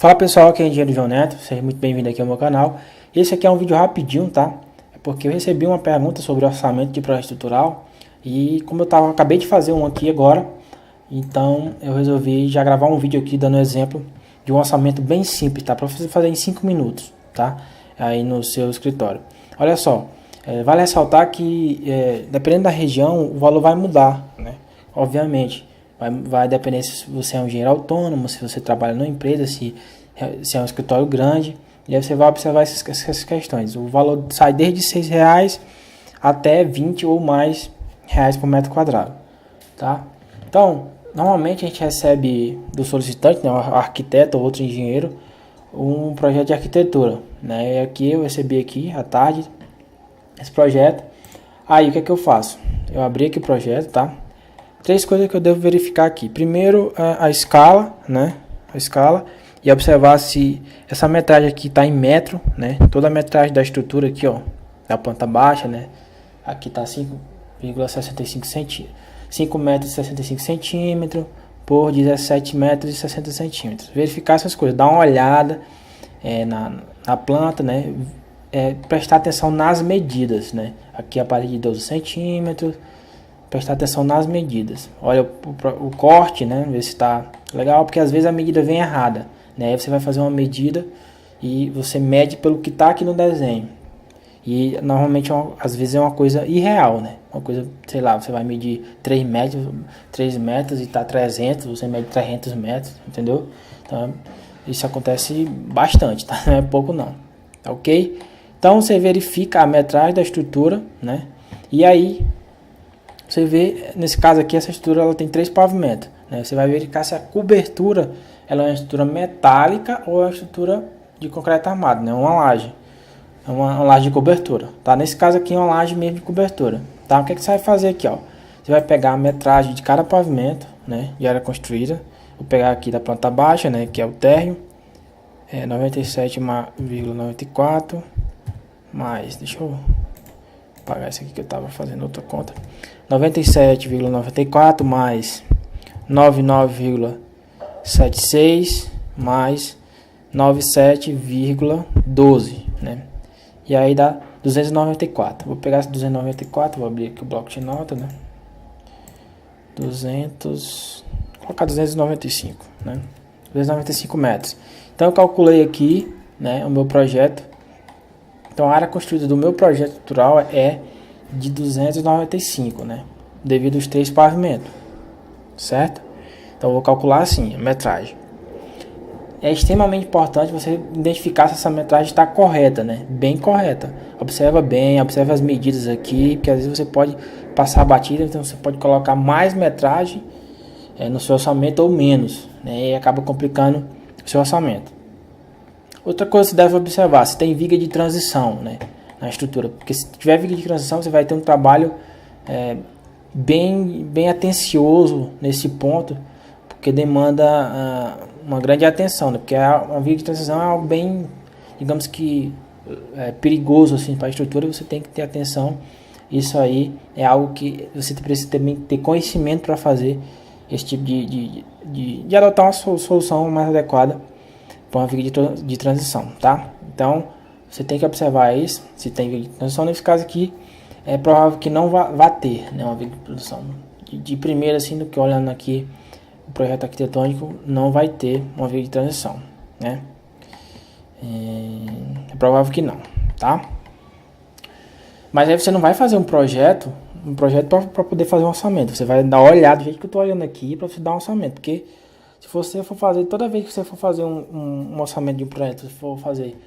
Fala pessoal, aqui é o Engenheiro João Neto, seja muito bem-vindo aqui ao meu canal. Esse aqui é um vídeo rapidinho, tá? É porque eu recebi uma pergunta sobre orçamento de projeto estrutural e como acabei de fazer um aqui agora, então eu resolvi já gravar um vídeo aqui dando exemplo de um orçamento bem simples, tá? Para você fazer em 5 minutos, tá? Aí no seu escritório. Olha só, vale ressaltar que dependendo da região o valor vai mudar, né? Obviamente. Vai depender se você é um engenheiro autônomo, se você trabalha numa empresa, se é um escritório grande. E aí você vai observar essas questões. O valor sai desde R$6 até 20 ou mais reais por metro quadrado. Tá? Então, normalmente a gente recebe do solicitante, né, um arquiteto ou outro engenheiro, um projeto de arquitetura. Né? E aqui eu recebi aqui à tarde esse projeto. Aí o que é que eu faço? Eu abri aqui o projeto, tá? Três coisas que eu devo verificar aqui. Primeiro, a escala, né? A escala. E observar se essa metragem aqui está em metro, né? Toda a metragem da estrutura aqui, ó. Da planta baixa, né? Aqui está 5,65 centímetros. 5 metros e 65 centímetros por 17 metros e 60 centímetros. Verificar essas coisas. Dar uma olhada na planta, né? Prestar atenção nas medidas, né? Aqui a parede de 12 centímetros. Prestar atenção nas medidas. Olha o corte, né? Ver se está legal, porque às vezes a medida vem errada, né? Aí você vai fazer uma medida e você mede pelo que está aqui no desenho. E normalmente às vezes é uma coisa irreal, né? Uma coisa, sei lá, você vai medir 3 metros e está 300, você mede 300 metros, entendeu? Então isso acontece bastante, tá? Não é pouco não, tá ok? Então você verifica a metragem da estrutura, né? E aí você vê, nesse caso aqui, essa estrutura ela tem 3 pavimentos. Né? Você vai verificar se a cobertura ela é uma estrutura metálica ou é uma estrutura de concreto armado, né? Uma laje. É uma laje de cobertura. Tá? Nesse caso aqui é uma laje mesmo de cobertura. Tá? O que, é que você vai fazer aqui? Ó? Você vai pegar a metragem de cada pavimento, né? De área construída. Vou pegar aqui da planta baixa, né? Que é o térreo. 97,94 mais, deixa eu pagar esse aqui que eu estava fazendo outra conta. 97,94 mais 99,76 mais 97,12, né? E aí dá 294. Vou pegar esse 294, vou abrir aqui o bloco de nota, né? 200, vou colocar 295, né? 295 metros. Então eu calculei aqui, né, o meu projeto. Então a área construída do meu projeto estrutural é de 295, né? Devido aos 3 pavimentos, certo? Então eu vou calcular assim, a metragem. É extremamente importante você identificar se essa metragem está correta, né? Bem correta. Observa bem, observa as medidas aqui, porque às vezes você pode passar batida, então você pode colocar mais metragem no seu orçamento ou menos, né? E acaba complicando o seu orçamento. Outra coisa que você deve observar, se tem viga de transição, né, na estrutura. Porque se tiver viga de transição, você vai ter um trabalho bem atencioso nesse ponto, porque demanda uma grande atenção, né, porque uma viga de transição é algo bem, digamos que, perigoso assim, para a estrutura, você tem que ter atenção. Isso aí é algo que você precisa também ter conhecimento para fazer esse tipo de adotar uma solução mais adequada para uma viga de transição, tá? Então, você tem que observar isso, se tem viga de transição. Nesse caso aqui, é provável que não vá ter, né, uma viga de transição. De primeira, assim, do que olhando aqui o projeto arquitetônico, não vai ter uma viga de transição, né? É provável que não, tá? Mas aí você não vai fazer um projeto para poder fazer um orçamento. Você vai dar uma olhada do jeito que eu estou olhando aqui para você dar um orçamento, porque se você for fazer, toda vez que você for fazer um orçamento de um projeto, se for fazer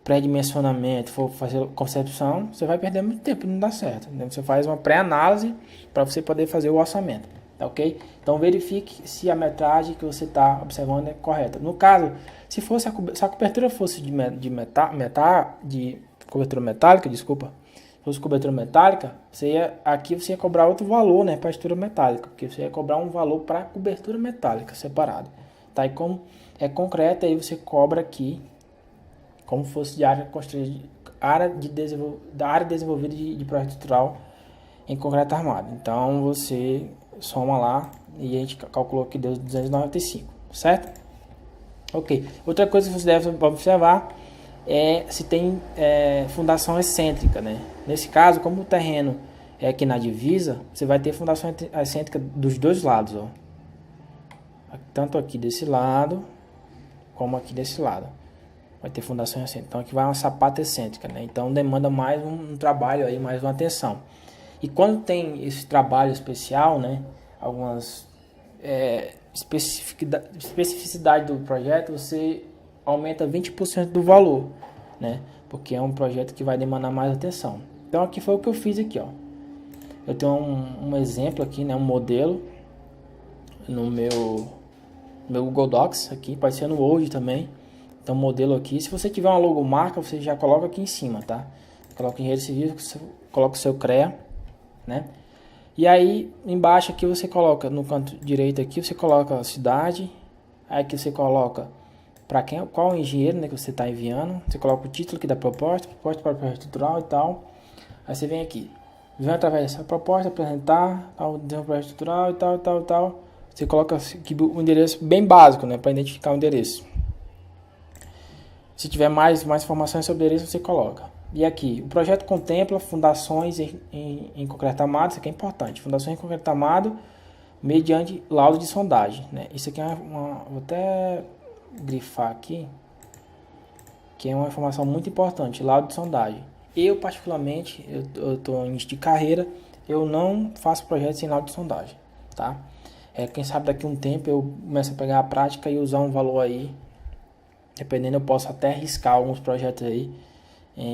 pré-dimensionamento, for fazer concepção, você vai perder muito tempo e não dá certo. Então você faz uma pré-análise para você poder fazer o orçamento, tá ok? Então verifique se a metragem que você está observando é correta. No caso, se a cobertura fosse de cobertura metálica, desculpa, fosse cobertura metálica, aqui você ia cobrar outro valor, né, para a estrutura metálica, porque você ia cobrar um valor para a cobertura metálica separado, tá? E como é concreto, aí você cobra aqui como fosse de área construída, da área desenvolvida de projeto estrutural em concreto armado. Então você soma lá e a gente calculou que deu 295, certo? Ok. Outra coisa que você deve observar é se tem fundação excêntrica, né? Nesse caso, como o terreno é aqui na divisa, você vai ter fundação excêntrica dos dois lados, ó. Tanto aqui desse lado, como aqui desse lado. Vai ter fundação excêntrica. Então aqui vai uma sapata excêntrica, né? Então demanda mais um trabalho aí, mais uma atenção. E quando tem esse trabalho especial, né? Algumas especificidade do projeto, você aumenta 20% do valor, né? Porque é um projeto que vai demandar mais atenção. Então aqui foi o que eu fiz aqui, ó. Eu tenho um exemplo aqui, né? Um modelo no meu Google Docs aqui, pode ser no Word também. Então modelo aqui, se você tiver uma logomarca, você já coloca aqui em cima, tá? Coloca engenheiro civil, coloca o seu CREA, né? E aí embaixo aqui você coloca no canto direito aqui, você coloca a cidade, aí aqui você coloca para qual engenheiro, né, que você está enviando, você coloca o título aqui da proposta para o projeto estrutural e tal. Aí você vem aqui, vem através dessa proposta apresentar o projeto estrutural e tal. Você coloca aqui o endereço bem básico, né, para identificar o endereço. Se tiver mais informações sobre o endereço, você coloca. E aqui, o projeto contempla fundações em concretamado, isso aqui é importante, fundações em concretamado mediante laudo de sondagem, né? Isso aqui é vou até grifar aqui, que é uma informação muito importante, laudo de sondagem. Eu particularmente, eu estou em início de carreira, eu não faço projeto sem laudo de sondagem, tá? Quem sabe daqui a um tempo eu começo a pegar a prática e usar um valor aí, dependendo eu posso até arriscar alguns projetos aí,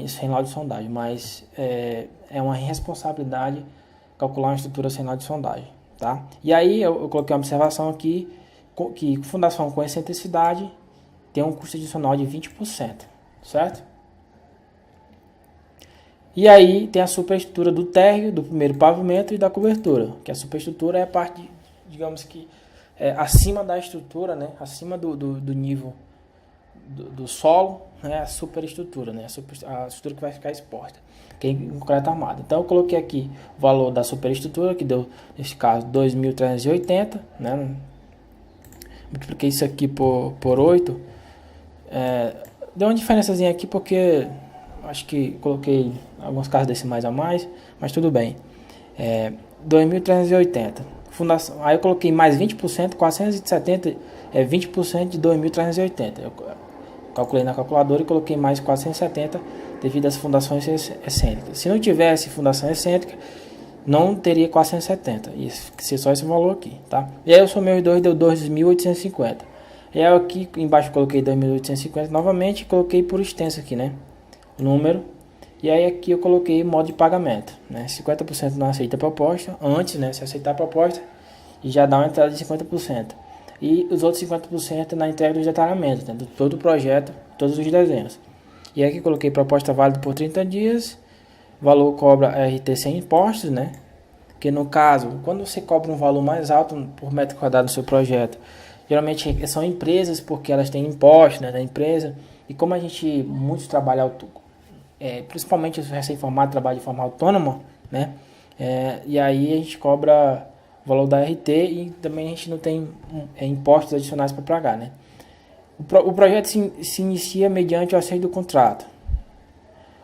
sem laudo de sondagem, mas é uma irresponsabilidade calcular uma estrutura sem laudo de sondagem, tá? E aí eu coloquei uma observação aqui, que fundação com excentricidade tem um custo adicional de 20%, certo? E aí tem a superestrutura do térreo, do primeiro pavimento e da cobertura, que a superestrutura é a parte, digamos que, acima da estrutura, né? Acima do nível do solo, né, a superestrutura, né, a estrutura que vai ficar exposta, que é em concreto armado. Então eu coloquei aqui o valor da superestrutura, que deu, nesse caso, 2.380, né, multipliquei isso aqui por 8, deu uma diferençazinha aqui porque acho que coloquei alguns casos decimais a mais, mas tudo bem. 2.380. Fundação, aí eu coloquei mais 20%, 470 20% de 2.380. Eu calculei na calculadora e coloquei mais 470 devido às fundações excêntricas. Se não tivesse fundação excêntrica, não teria 470. Isso, que ser só esse valor aqui, tá? E aí eu somei os dois, deu 2.850. E aí aqui embaixo eu coloquei 2.850 novamente e coloquei por extenso aqui, né? O número. E aí aqui eu coloquei modo de pagamento, né? 50% não aceita a proposta. Antes, né? Se aceitar a proposta, e já dá uma entrada de 50%. E os outros 50% na entrega dos detalhamentos, né, de todo o projeto, todos os desenhos. E aqui coloquei proposta válida por 30 dias, valor cobra RT sem impostos, né? Que no caso, quando você cobra um valor mais alto por metro quadrado no seu projeto, geralmente são empresas porque elas têm impostos, né, da empresa. E como a gente muitos trabalham, principalmente os recém-formados trabalham de forma autônoma, né? E aí a gente cobra o valor da RT e também a gente não tem impostos adicionais para pagar, né? O projeto se inicia mediante o aceite do contrato.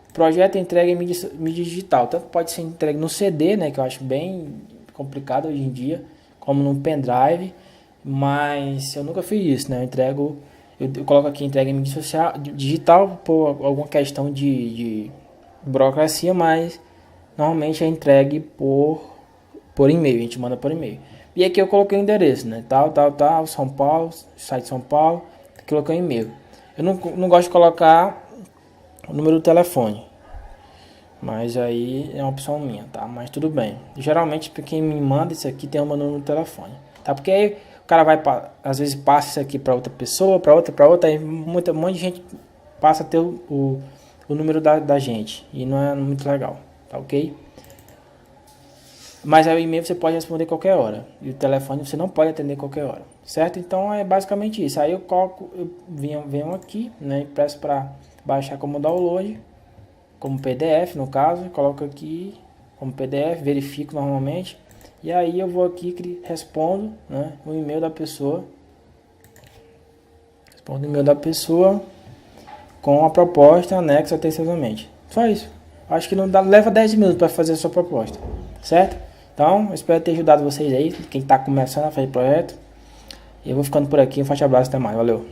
O projeto é entregue em mídia digital, tanto pode ser entregue no CD, né, que eu acho bem complicado hoje em dia, como no pendrive, mas eu nunca fiz isso, né? Eu coloco aqui entrega em mídia digital por alguma questão de burocracia, mas normalmente é entregue por e-mail, a gente manda por e-mail. E aqui eu coloquei o endereço, né? Tal, São Paulo, site São Paulo, coloquei o e-mail. Eu não gosto de colocar o número do telefone, mas aí é uma opção minha, tá? Mas tudo bem. Geralmente quem me manda isso aqui tem o meu número do telefone, tá? Porque aí o cara vai, às vezes passa isso aqui para outra pessoa, para outra, aí um monte de gente passa a ter o número da gente, e não é muito legal, tá ok? Mas aí o e-mail você pode responder qualquer hora. E o telefone você não pode atender qualquer hora. Certo? Então é basicamente isso. Aí eu coloco, venho aqui, né? E peço para baixar como download, como PDF no caso. Coloco aqui como PDF, verifico normalmente. E aí eu vou aqui, respondo, né, o e-mail da pessoa. Responda o e-mail da pessoa com a proposta anexa atenciosamente. Só isso. Acho que não dá, leva 10 minutos para fazer a sua proposta. Certo? Então, eu espero ter ajudado vocês aí, quem está começando a fazer projeto. Eu vou ficando por aqui. Um forte abraço, até mais. Valeu.